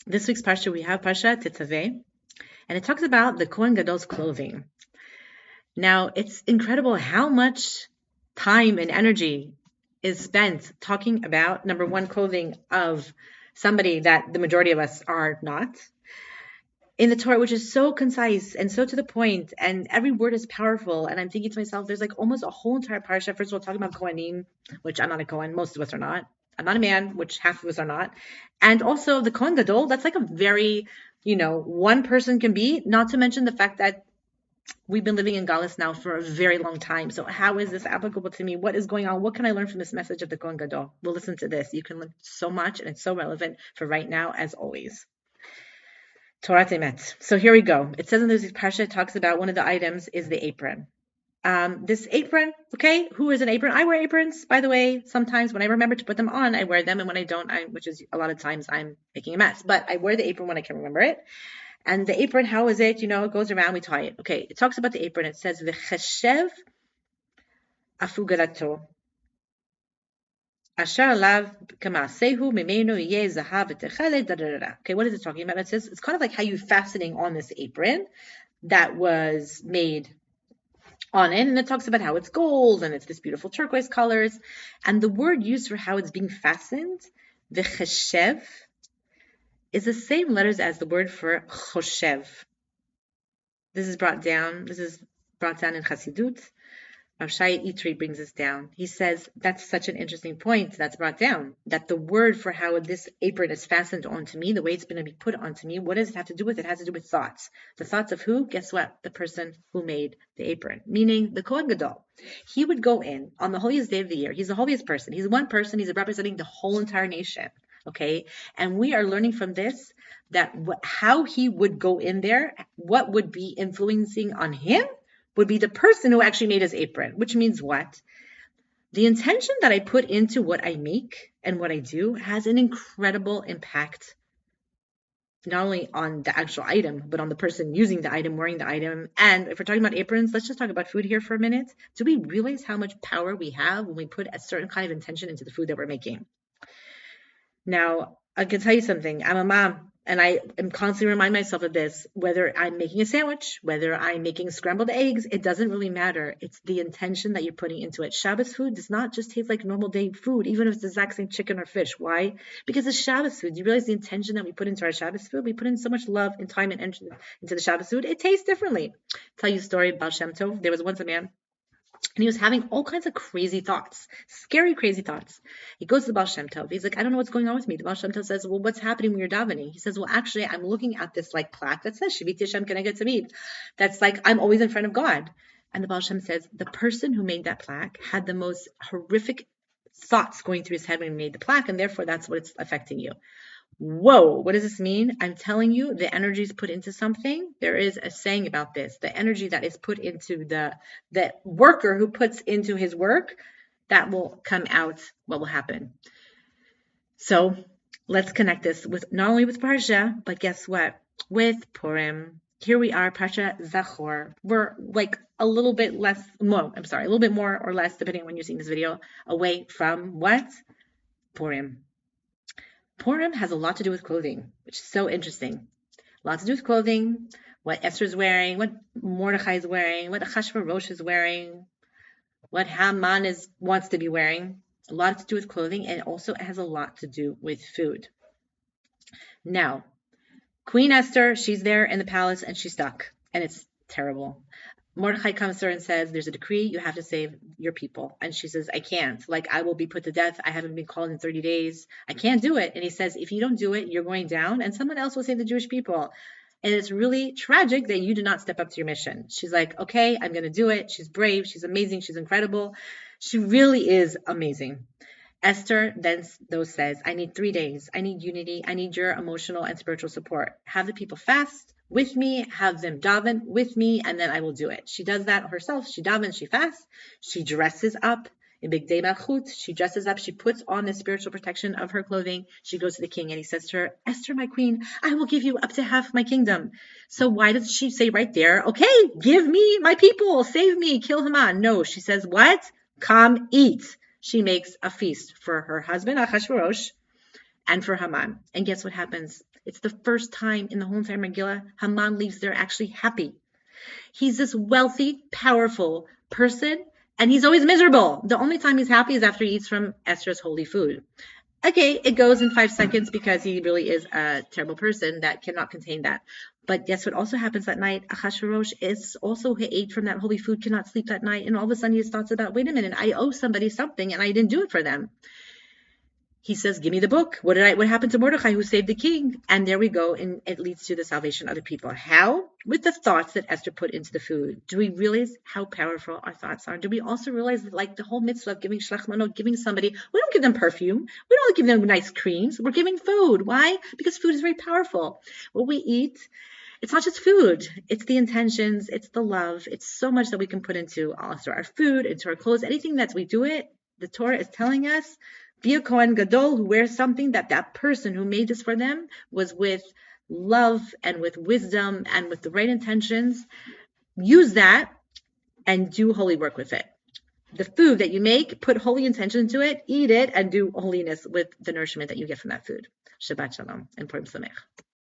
This week's Parsha, we have Parsha Tetzaveh, and it talks about the Kohen Gadol's clothing. Now, it's incredible how much time and energy is spent talking about, number one, clothing of somebody that the majority of us are not in the Torah, which is so concise and so to the point, and every word is powerful. And I'm thinking to myself, there's like almost a whole entire parsha. First of all, talking about Kohanim, which I'm not a Kohen, most of us are not. I'm not a man, which half of us are not. And also the Kohen Gadol, that's like a very, one person can be, not to mention the fact that we've been living in Galus now for a very long time. So how is this applicable to me? What is going on? What can I learn from this message of the Kohen Gadol? We'll listen to this. You can learn so much, and it's so relevant for right now, as always. Torah Temet. So here we go. It says in this parsha, it talks about one of the items is the apron. This apron, okay, who is an apron? I wear aprons, by the way. Sometimes when I remember to put them on, I wear them, and when I don't, which is a lot of times, I'm making a mess. But I wear the apron when I can remember it. And the apron, how is it? It goes around, we tie it. Okay, it talks about the apron. It says, V'cheshev afugarato. Asher alav kamasehu mimenu yeh zahav v'techele da da da. Okay, what is it talking about? It says it's kind of like how you fastening on this apron that was made on it, and it talks about how it's gold and it's this beautiful turquoise colors, and the word used for how it's being fastened, v'cheshev, is the same letters as the word for choshev. This is brought down in Chassidut. Rav Shai Itri brings this down. He says that's such an interesting point that's brought down, that the word for how this apron is fastened onto me, the way it's going to be put onto me, what does it have to do with? It has to do with thoughts. The thoughts of who? Guess what? The person who made the apron, meaning the Kohen Gadol. He would go in on the holiest day of the year. He's the holiest person. He's one person. He's representing the whole entire nation. Okay, and we are learning from this that how he would go in there, what would be influencing on him would be the person who actually made his apron, which means what? The intention that I put into what I make and what I do has an incredible impact, not only on the actual item, but on the person using the item, wearing the item. And if we're talking about aprons, let's just talk about food here for a minute. Do we realize how much power we have when we put a certain kind of intention into the food that we're making? Now, I can tell you something. I'm a mom, and I am constantly remind myself of this. Whether I'm making a sandwich, whether I'm making scrambled eggs, it doesn't really matter. It's the intention that you're putting into it. Shabbos food does not just taste like normal day food, even if it's the exact same chicken or fish. Why? Because it's Shabbos food. You realize the intention that we put into our Shabbos food? We put in so much love and time and energy into the Shabbos food. It tastes differently. I'll tell you a story about Shem Tov. There was once a man, and he was having all kinds of crazy thoughts, scary, crazy thoughts. He goes to the Baal Shem Tov. He's like, I don't know what's going on with me. The Baal Shem Tov says, well, what's happening when you're davening? He says, well, actually, I'm looking at this like plaque that says, Shaviti Hashem Keneged Tamid. That's like, I'm always in front of God. And the Baal Shem says, the person who made that plaque had the most horrific thoughts going through his head when he made the plaque, and therefore that's what's affecting you. Whoa, what does this mean? I'm telling you, the energy is put into something. There is a saying about this. The energy that is put into the worker who puts into his work, that will come out, what will happen. So let's connect this with not only with Parsha, but guess what? With Purim. Here we are, Parsha Zachor. We're like a little bit more or less, depending on when you're seeing this video, away from what? Purim. Purim has a lot to do with clothing, which is so interesting. A lot to do with clothing, what Esther's wearing, what Mordechai is wearing, what Achashverosh is wearing, what Haman wants to be wearing. A lot to do with clothing, and also it has a lot to do with food. Now, Queen Esther, she's there in the palace, and she's stuck, and it's terrible. Mordechai comes to her and says, there's a decree, you have to save your people. And she says, I can't. Like, I will be put to death. I haven't been called in 30 days. I can't do it. And he says, if you don't do it, you're going down, and someone else will save the Jewish people. And it's really tragic that you do not step up to your mission. She's like, okay, I'm going to do it. She's brave. She's amazing. She's incredible. She really is amazing. Esther then says, I need 3 days. I need unity. I need your emotional and spiritual support. Have the people fast with me, have them daven with me, and then I will do it. She does that herself. She davens, she fasts, she dresses up in Bigdei Malchut. She dresses up, she puts on the spiritual protection of her clothing. She goes to the king and he says to her, Esther, my queen, I will give you up to half my kingdom. So why does she say right there, okay, give me my people, save me, kill Haman? No, she says, what? Come eat. She makes a feast for her husband, Achashverosh, and for Haman. And guess what happens? It's the first time in the whole entire Megillah Haman leaves there actually happy. He's this wealthy, powerful person, and he's always miserable. The only time he's happy is after he eats from Esther's holy food. Okay, it goes in 5 seconds because he really is a terrible person that cannot contain that. But guess what also happens that night? Achashverosh is also, he ate from that holy food, cannot sleep that night, and all of a sudden he thoughts about, wait a minute, I owe somebody something and I didn't do it for them. He says, give me the book. What happened to Mordechai who saved the king? And there we go, and it leads to the salvation of other people. How? With the thoughts that Esther put into the food. Do we realize how powerful our thoughts are? Do we also realize that, like the whole mitzvah of giving shlach manot, giving somebody, we don't give them perfume. We don't give them nice creams. We're giving food. Why? Because food is very powerful. What we eat, it's not just food. It's the intentions. It's the love. It's so much that we can put into also our food, into our clothes, anything that we do it. The Torah is telling us, be a Kohen Gadol who wears something that person who made this for them was with love and with wisdom and with the right intentions. Use that and do holy work with it. The food that you make, put holy intention into it, eat it, and do holiness with the nourishment that you get from that food. Shabbat Shalom and Purim Sameach.